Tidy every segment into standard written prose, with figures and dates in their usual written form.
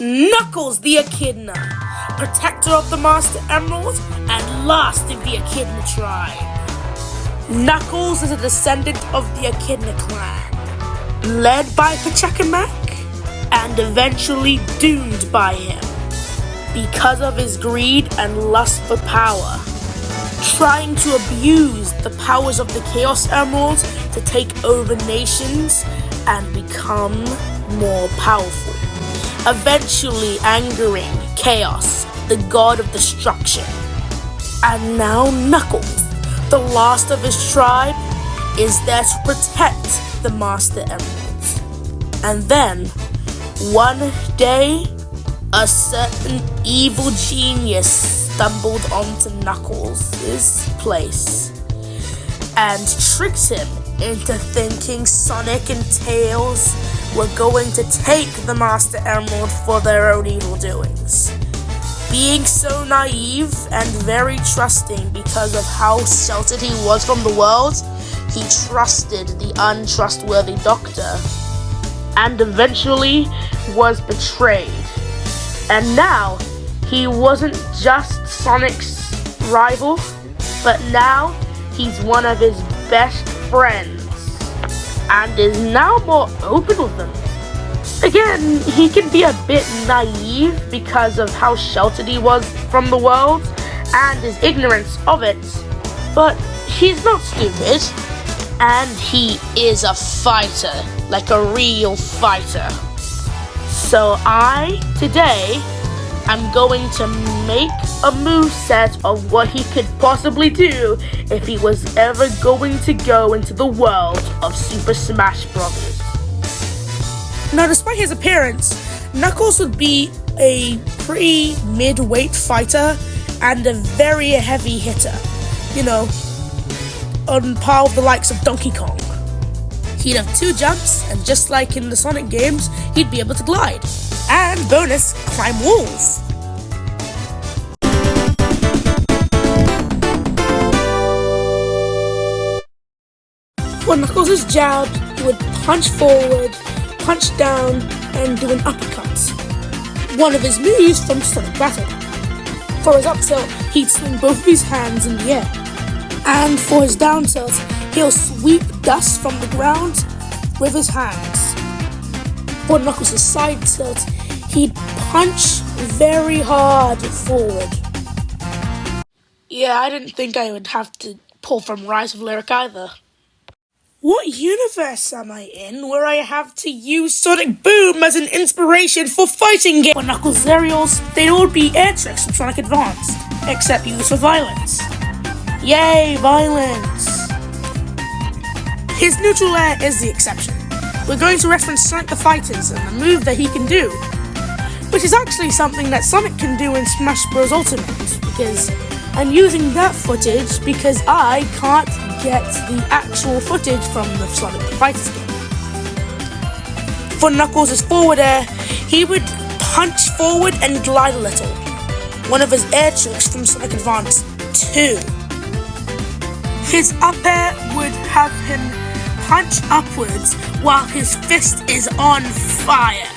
Knuckles the Echidna, protector of the Master Emerald and last of the Echidna tribe. Knuckles is a descendant of the Echidna clan, led by Pachacamac and eventually doomed by him because of his greed and lust for power, trying to abuse the powers of the Chaos Emerald to take over nations and become more powerful, eventually angering Chaos, the god of destruction. And now Knuckles, the last of his tribe, is there to protect the Master Emeralds. And then, one day, a certain evil genius stumbled onto Knuckles' place and tricked him into thinking Sonic and Tails were going to take the Master Emerald for their own evil doings. Being so naive and very trusting because of how sheltered he was from the world, he trusted the untrustworthy Doctor and eventually was betrayed. And now, he wasn't just Sonic's rival, but now he's one of his best friends and is now more open with them. Again, he can be a bit naive because of how sheltered he was from the world and his ignorance of it, but he's not stupid, and he is a fighter, like a real fighter. So today, I'm going to make a moveset of what he could possibly do if he was ever going to go into the world of Super Smash Bros. Now, despite his appearance, Knuckles would be a pretty mid-weight fighter and a very heavy hitter. You know, on par with the likes of Donkey Kong. He'd have 2 jumps, and just like in the Sonic games, he'd be able to glide. And bonus, climb walls. When Knuckles is jabbed, he would punch forward, punch down, and do an uppercut. One of his moves from Sonic Battle. For his up tilt, he'd swing both of his hands in the air. And for his down tilt, he'll sweep dust from the ground with his hands. For Knuckles' side tilt, he'd punch very hard forward. Yeah, I didn't think I would have to pull from Rise of Lyric either. What universe am I in where I have to use Sonic Boom as an inspiration for fighting games? For Knuckles' aerials, they'd all be air tricks from Sonic Advanced, except used for violence. Yay, violence! His neutral air is the exception. We're going to reference Sonic the Fighters and the move that he can do, which is actually something that Sonic can do in Smash Bros. Ultimate, because I'm using that footage because I can't get the actual footage from the Sonic the Fighters game. For Knuckles' forward air, he would punch forward and glide a little, one of his air tricks from Sonic Advance 2. His up air would have him punch upwards while his fist is on fire.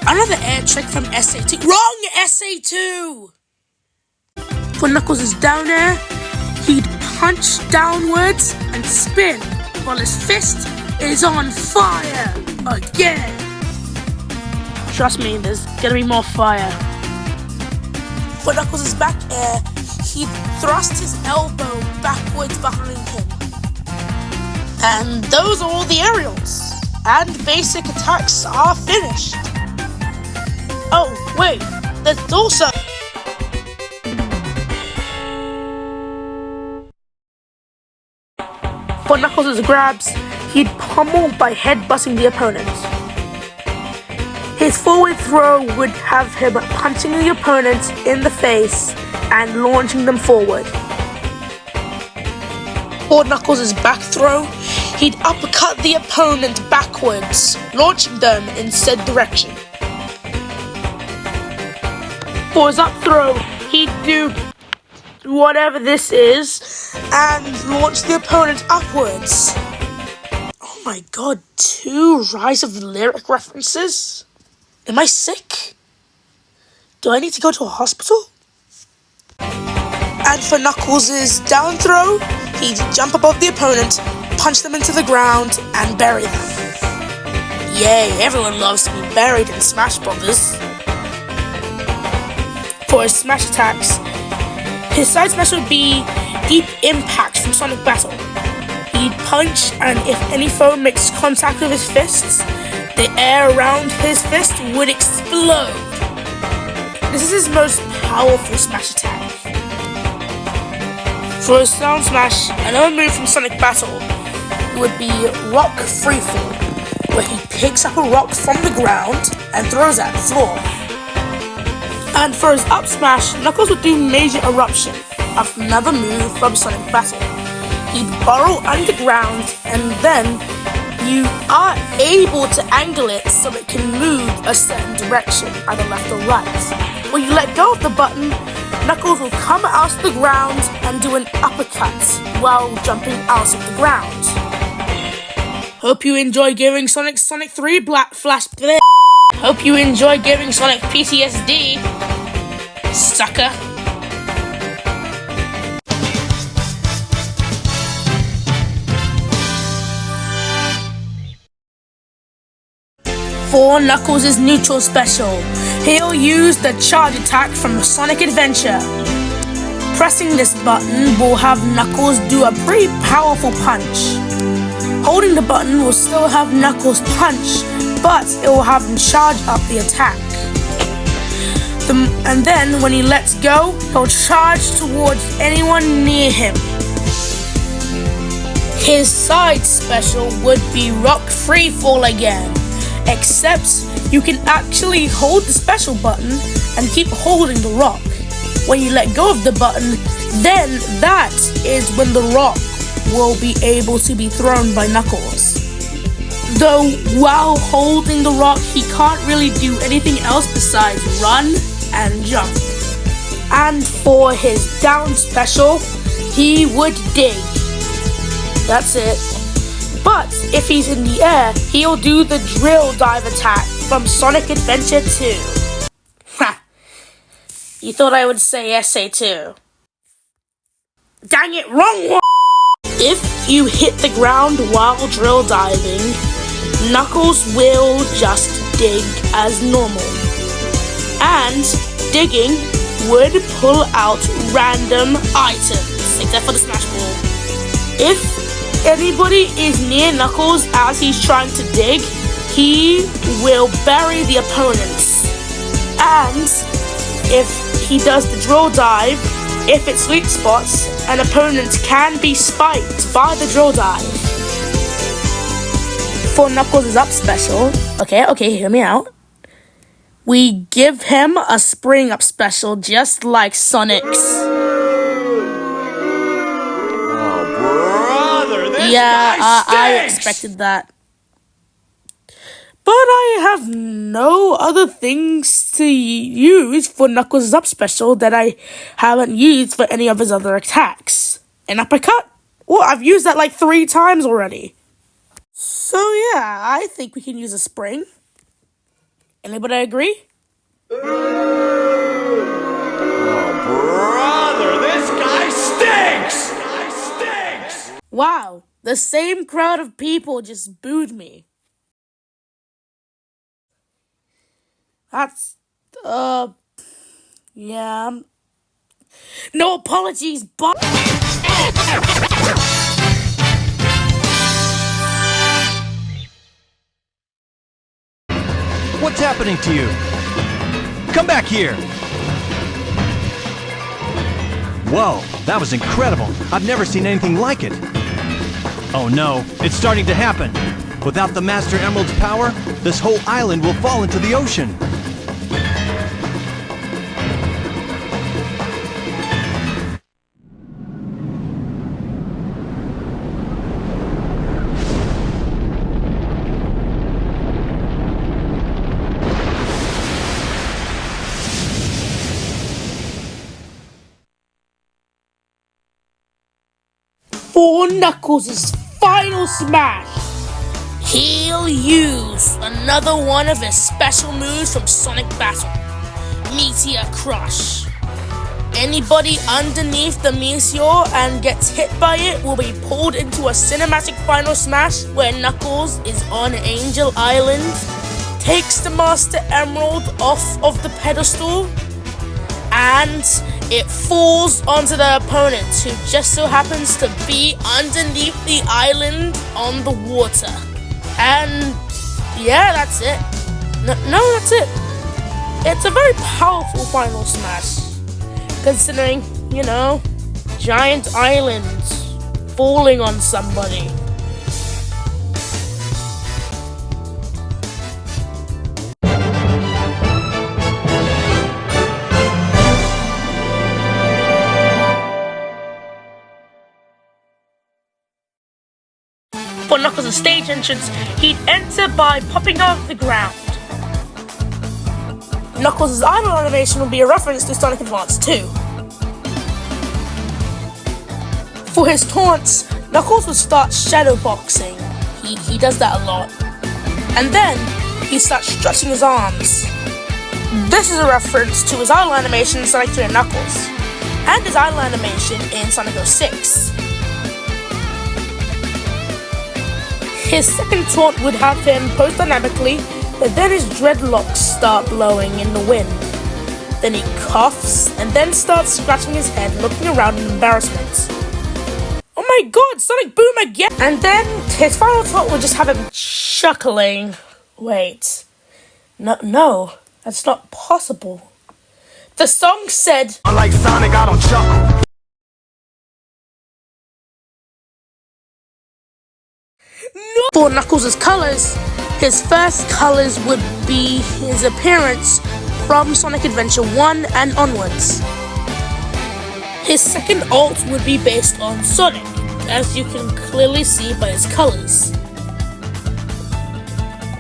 Another air trick from SA2. Wrong SA2! For Knuckles' down air, he'd punch downwards and spin while his fist is on fire again. Trust me, there's gonna be more fire. For Knuckles' back air, he'd thrust his elbow backwards behind him. And those are all the aerials. And basic attacks are finished. Oh, wait, there's also... For Knuckles' grabs, he'd pummel by headbutting the opponent. His forward throw would have him punching the opponent in the face and launching them forward. For Knuckles' back throw, he'd uppercut the opponent backwards, launching them in said direction. For his up throw, he'd do whatever this is and launch the opponent upwards. Oh my god, 2 Rise of the Lyric references? Am I sick? Do I need to go to a hospital? And for Knuckles' down throw, he'd jump above the opponent, punch them into the ground, and bury them. Yay, everyone loves to be buried in Smash Brothers. For his smash attacks, his side smash would be Deep Impact from Sonic Battle. He'd punch, and if any foe makes contact with his fists, the air around his fist would explode. This is his most powerful smash attack. For his sound smash, another move from Sonic Battle would be Rock Freefall, where he picks up a rock from the ground and throws it at the floor. And for his up smash, Knuckles would do Major Eruption, another move from Sonic Battle. He'd burrow underground, and then you are able to angle it so it can move a certain direction, either left or right. When you let go of the button, Knuckles will come out of the ground and do an uppercut while jumping out of the ground. Hope you enjoy giving Sonic 3 Black Flash. Hope you enjoy giving Sonic PTSD, sucker. For Knuckles' neutral special, he'll use the charge attack from Sonic Adventure. Pressing this button will have Knuckles do a pretty powerful punch. Holding the button will still have Knuckles punch, but it will have him charge up the attack. And then when he lets go, he'll charge towards anyone near him. His side special would be Rock Freefall again, except you can actually hold the special button and keep holding the rock. When you let go of the button, then that is when the rock will be able to be thrown by Knuckles. Though while holding the rock, he can't really do anything else besides run and jump. And for his down special, he would dig. That's it. But if he's in the air, he'll do the drill dive attack from Sonic Adventure 2. Ha! You thought I would say SA2. Dang it, wrong one! If you hit the ground while drill diving, Knuckles will just dig as normal. And digging would pull out random items, except for the Smash Ball. If anybody is near Knuckles as he's trying to dig, he will bury the opponents. And if he does the drill dive, if it sweet spots, an opponent can be spiked by the drill dive. For Knuckles' up special, okay, hear me out. We give him a spring up special just like Sonic's. I expected that. But I have no other things to use for Knuckles' up special that I haven't used for any of his other attacks. An uppercut? Well, I've used that like 3 times already. So yeah, I think we can use a spring. Anybody agree? Oh, brother, this guy stinks! Wow, the same crowd of people just booed me. That's, yeah. No apologies, but... What's happening to you? Come back here! Whoa, that was incredible. I've never seen anything like it. Oh no, it's starting to happen. Without the Master Emerald's power, this whole island will fall into the ocean. For Knuckles' final smash, he'll use another one of his special moves from Sonic Battle. Meteor Crush. Anybody underneath the meteor and gets hit by it will be pulled into a cinematic final smash where Knuckles is on Angel Island, takes the Master Emerald off of the pedestal, and it falls onto the opponent, who just so happens to be underneath the island on the water. And yeah, that's it. No, that's it. It's a very powerful final smash, considering, giant islands falling on somebody. For Knuckles' stage entrance, he'd enter by popping off the ground. Knuckles' idle animation will be a reference to Sonic Advance 2. For his taunts, Knuckles will start shadowboxing. He does that a lot. And then, he starts stretching his arms. This is a reference to his idle animation in Sonic 3 and Knuckles, and his idle animation in Sonic 06. His second taunt would have him pose dynamically, but then his dreadlocks start blowing in the wind. Then he coughs, and then starts scratching his head, looking around in embarrassment. Oh my god, Sonic Boom again! And then his final taunt would just have him chuckling. Wait. No, that's not possible. The song said, Unlike Sonic, I don't chuckle. For Knuckles' colors, his first colors would be his appearance from Sonic Adventure 1 and onwards. His second ult would be based on Sonic, as you can clearly see by his colors.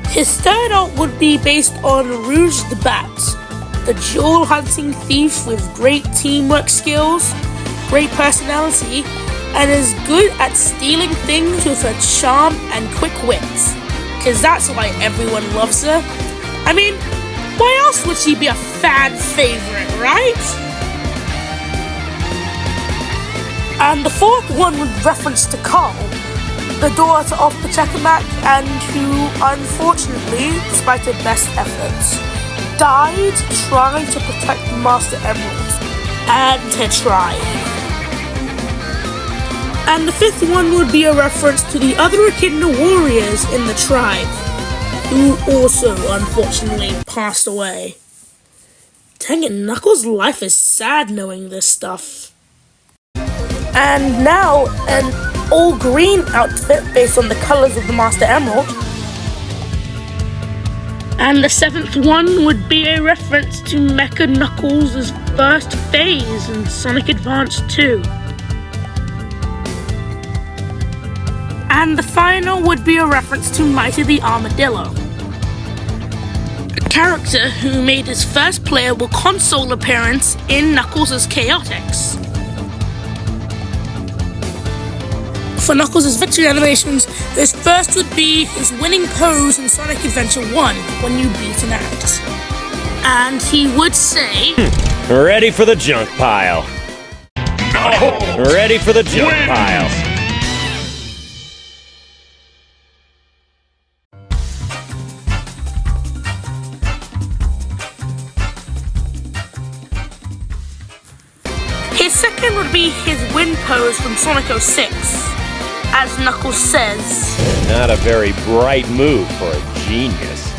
His third ult would be based on Rouge the Bat, the jewel hunting thief with great teamwork skills, great personality, and is good at stealing things with her charm and quick wit. Cause that's why everyone loves her. I mean, why else would she be a fan favorite, right? And the fourth one would reference to Carl, the daughter of the Checkamac, and who, unfortunately, despite her best efforts, died trying to protect the Master Emerald and her tribe. And the fifth one would be a reference to the other Echidna warriors in the tribe, who also, unfortunately, passed away. Dang it, Knuckles' life is sad knowing this stuff. And now, an all-green outfit based on the colors of the Master Emerald. And the seventh one would be a reference to Mecha Knuckles' first phase in Sonic Advance 2. And the final would be a reference to Mighty the Armadillo, a character who made his first playable console appearance in Knuckles' Chaotix. For Knuckles' victory animations, his first would be his winning pose in Sonic Adventure 1 when you beat an act. And he would say, Ready for the junk pile. Ready for the junk pile. His second would be his win pose from Sonic 06, as Knuckles says, Not a very bright move for a genius.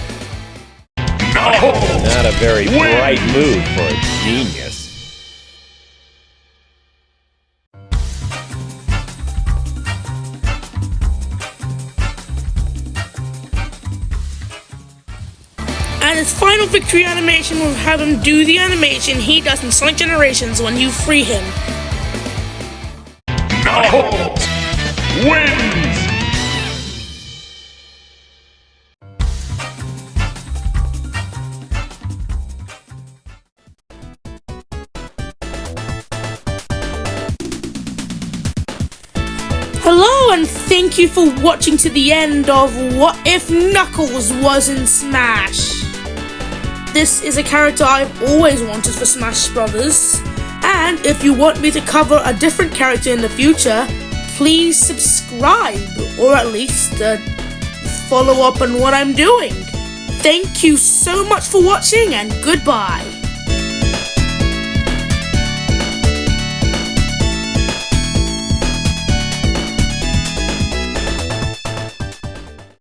Not a very bright move for a genius. and his final victory animation will have him do the animation he does in Sonic Generations when you free him. Knuckles wins! Hello and thank you for watching to the end of What If Knuckles Was in Smash. This is a character I've always wanted for Smash Brothers. And if you want me to cover a different character in the future, please subscribe, or at least follow up on what I'm doing. Thank you so much for watching, and goodbye.